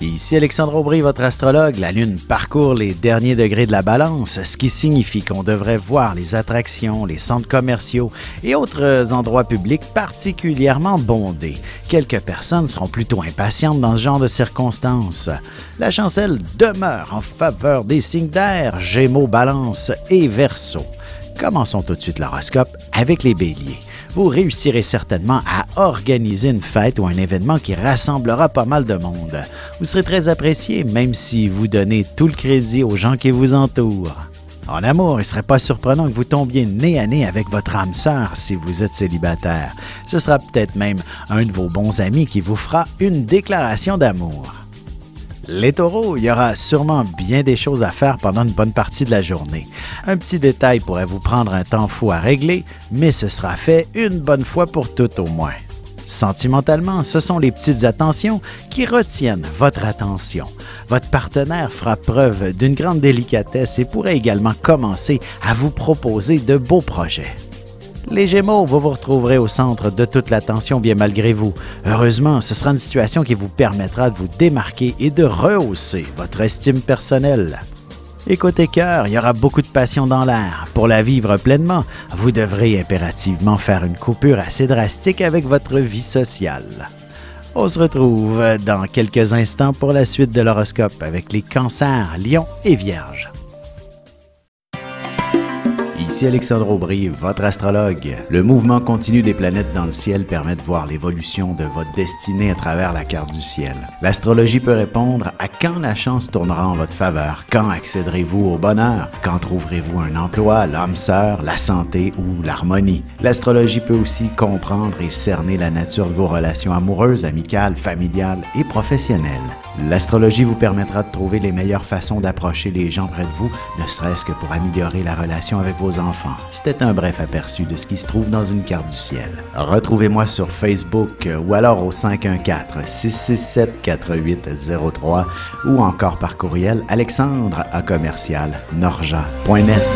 Ici Alexandre Aubry, votre astrologue. La Lune parcourt les derniers degrés de la Balance, ce qui signifie qu'on devrait voir les attractions, les centres commerciaux et autres endroits publics particulièrement bondés. Quelques personnes seront plutôt impatientes dans ce genre de circonstances. La chance, elle, demeure en faveur des signes d'air, Gémeaux, Balance et Verseau. Commençons tout de suite l'horoscope avec les Béliers. Vous réussirez certainement à organiser une fête ou un événement qui rassemblera pas mal de monde. Vous serez très apprécié, même si vous donnez tout le crédit aux gens qui vous entourent. En amour, il ne serait pas surprenant que vous tombiez nez à nez avec votre âme sœur si vous êtes célibataire. Ce sera peut-être même un de vos bons amis qui vous fera une déclaration d'amour. Les taureaux, il y aura sûrement bien des choses à faire pendant une bonne partie de la journée. Un petit détail pourrait vous prendre un temps fou à régler, mais ce sera fait une bonne fois pour toutes au moins. Sentimentalement, ce sont les petites attentions qui retiennent votre attention. Votre partenaire fera preuve d'une grande délicatesse et pourrait également commencer à vous proposer de beaux projets. Les Gémeaux, vous vous retrouverez au centre de toute l'attention bien malgré vous. Heureusement, ce sera une situation qui vous permettra de vous démarquer et de rehausser votre estime personnelle. Et côté cœur, il y aura beaucoup de passion dans l'air. Pour la vivre pleinement, vous devrez impérativement faire une coupure assez drastique avec votre vie sociale. On se retrouve dans quelques instants pour la suite de l'horoscope avec les cancers, lions et vierges. Ici Alexandre Aubry, votre astrologue. Le mouvement continu des planètes dans le ciel permet de voir l'évolution de votre destinée à travers la carte du ciel. L'astrologie peut répondre à quand la chance tournera en votre faveur, quand accéderez-vous au bonheur, quand trouverez-vous un emploi, l'âme sœur, la santé ou l'harmonie. L'astrologie peut aussi comprendre et cerner la nature de vos relations amoureuses, amicales, familiales et professionnelles. L'astrologie vous permettra de trouver les meilleures façons d'approcher les gens près de vous, ne serait-ce que pour améliorer la relation avec vos enfants. C'était un bref aperçu de ce qui se trouve dans une carte du ciel. Retrouvez-moi sur Facebook ou alors au 514-667-4803 ou encore par courriel alexandre@norja.net.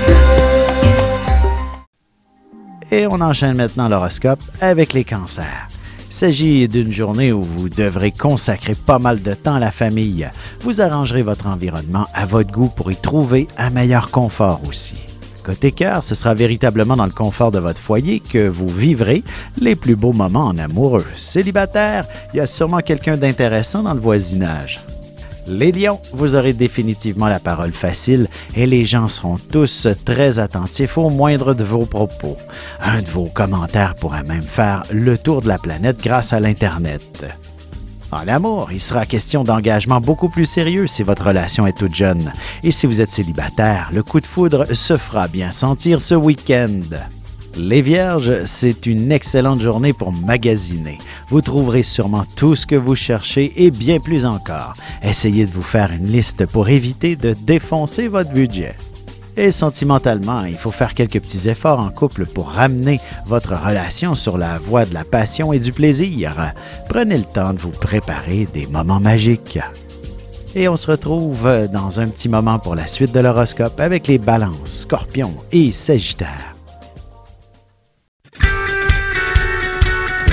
Et on enchaîne maintenant l'horoscope avec les cancers. Il s'agit d'une journée où vous devrez consacrer pas mal de temps à la famille. Vous arrangerez votre environnement à votre goût pour y trouver un meilleur confort aussi. Côté cœur, ce sera véritablement dans le confort de votre foyer que vous vivrez les plus beaux moments en amoureux. Célibataire, il y a sûrement quelqu'un d'intéressant dans le voisinage. Les lions, vous aurez définitivement la parole facile et les gens seront tous très attentifs au moindre de vos propos. Un de vos commentaires pourra même faire le tour de la planète grâce à l'Internet. En amour, il sera question d'engagement beaucoup plus sérieux si votre relation est toute jeune. Et si vous êtes célibataire, le coup de foudre se fera bien sentir ce week-end. Les Vierges, c'est une excellente journée pour magasiner. Vous trouverez sûrement tout ce que vous cherchez et bien plus encore. Essayez de vous faire une liste pour éviter de défoncer votre budget. Et sentimentalement, il faut faire quelques petits efforts en couple pour ramener votre relation sur la voie de la passion et du plaisir. Prenez le temps de vous préparer des moments magiques. Et on se retrouve dans un petit moment pour la suite de l'horoscope avec les Balances, Scorpions et Sagittaires.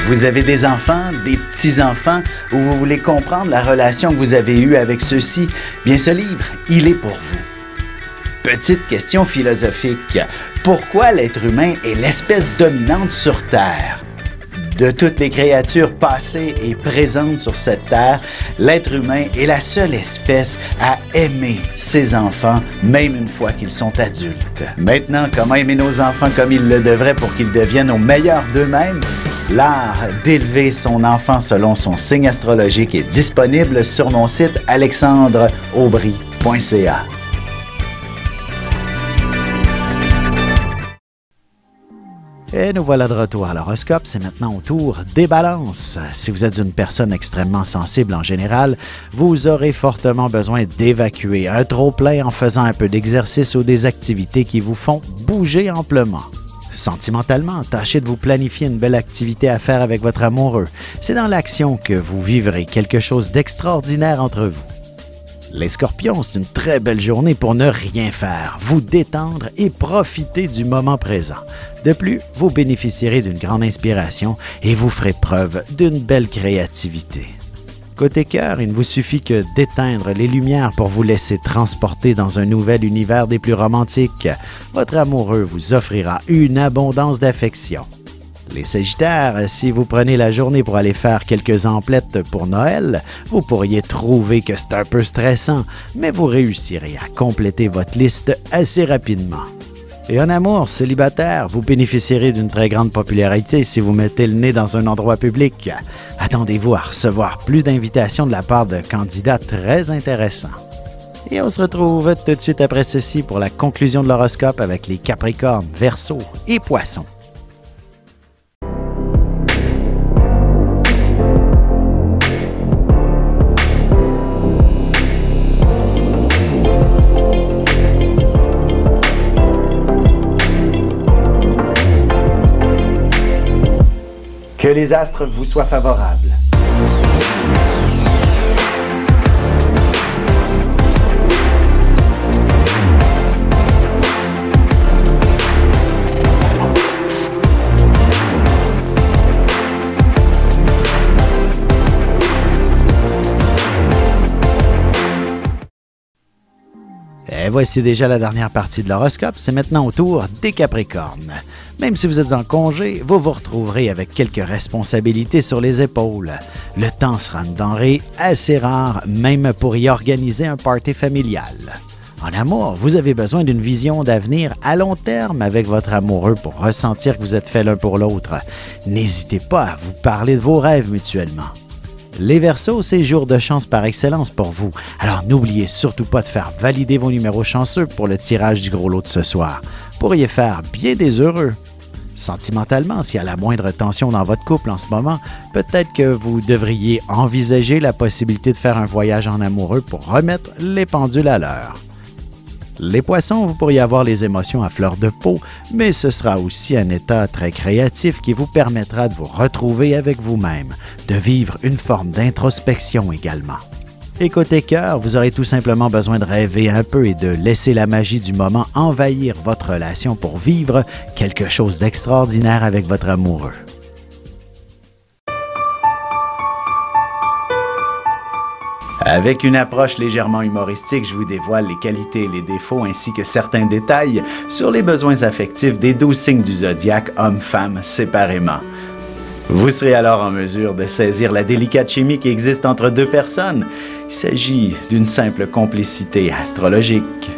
Vous avez des enfants, des petits-enfants, ou vous voulez comprendre la relation que vous avez eue avec ceux-ci? Bien, ce livre, il est pour vous. Petite question philosophique. Pourquoi l'être humain est l'espèce dominante sur Terre? De toutes les créatures passées et présentes sur cette terre, l'être humain est la seule espèce à aimer ses enfants, même une fois qu'ils sont adultes. Maintenant, comment aimer nos enfants comme ils le devraient pour qu'ils deviennent au meilleur d'eux-mêmes? L'art d'élever son enfant selon son signe astrologique est disponible sur mon site alexandreaubry.ca. Et nous voilà de retour à l'horoscope, c'est maintenant au tour des balances. Si vous êtes une personne extrêmement sensible en général, vous aurez fortement besoin d'évacuer un trop-plein en faisant un peu d'exercice ou des activités qui vous font bouger amplement. Sentimentalement, tâchez de vous planifier une belle activité à faire avec votre amoureux. C'est dans l'action que vous vivrez quelque chose d'extraordinaire entre vous. Les Scorpions, c'est une très belle journée pour ne rien faire, vous détendre et profiter du moment présent. De plus, vous bénéficierez d'une grande inspiration et vous ferez preuve d'une belle créativité. Côté cœur, il ne vous suffit que d'éteindre les lumières pour vous laisser transporter dans un nouvel univers des plus romantiques. Votre amoureux vous offrira une abondance d'affection. Les Sagittaires, si vous prenez la journée pour aller faire quelques emplettes pour Noël, vous pourriez trouver que c'est un peu stressant, mais vous réussirez à compléter votre liste assez rapidement. Et en amour, célibataire, vous bénéficierez d'une très grande popularité si vous mettez le nez dans un endroit public. Attendez-vous à recevoir plus d'invitations de la part de candidats très intéressants. Et on se retrouve tout de suite après ceci pour la conclusion de l'horoscope avec les Capricornes, Verseaux et Poissons. Que les astres vous soient favorables. Et voici déjà la dernière partie de l'horoscope, c'est maintenant au tour des Capricornes. Même si vous êtes en congé, vous vous retrouverez avec quelques responsabilités sur les épaules. Le temps sera une denrée assez rare, même pour y organiser un party familial. En amour, vous avez besoin d'une vision d'avenir à long terme avec votre amoureux pour ressentir que vous êtes fait l'un pour l'autre. N'hésitez pas à vous parler de vos rêves mutuellement. Les Verseaux, c'est jour de chance par excellence pour vous. Alors n'oubliez surtout pas de faire valider vos numéros chanceux pour le tirage du gros lot de ce soir. Vous pourriez faire bien des heureux. Sentimentalement, s'il y a la moindre tension dans votre couple en ce moment, peut-être que vous devriez envisager la possibilité de faire un voyage en amoureux pour remettre les pendules à l'heure. Les Poissons, vous pourriez avoir les émotions à fleur de peau, mais ce sera aussi un état très créatif qui vous permettra de vous retrouver avec vous-même, de vivre une forme d'introspection également. Et côté cœur, vous aurez tout simplement besoin de rêver un peu et de laisser la magie du moment envahir votre relation pour vivre quelque chose d'extraordinaire avec votre amoureux. Avec une approche légèrement humoristique, je vous dévoile les qualités et les défauts ainsi que certains détails sur les besoins affectifs des 12 signes du zodiaque, hommes-femmes séparément. Vous serez alors en mesure de saisir la délicate chimie qui existe entre deux personnes. Il s'agit d'une simple complicité astrologique.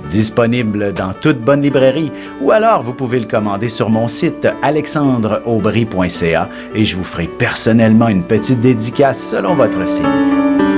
Disponible dans toute bonne librairie ou alors vous pouvez le commander sur mon site alexandreaubry.ca et je vous ferai personnellement une petite dédicace selon votre signe.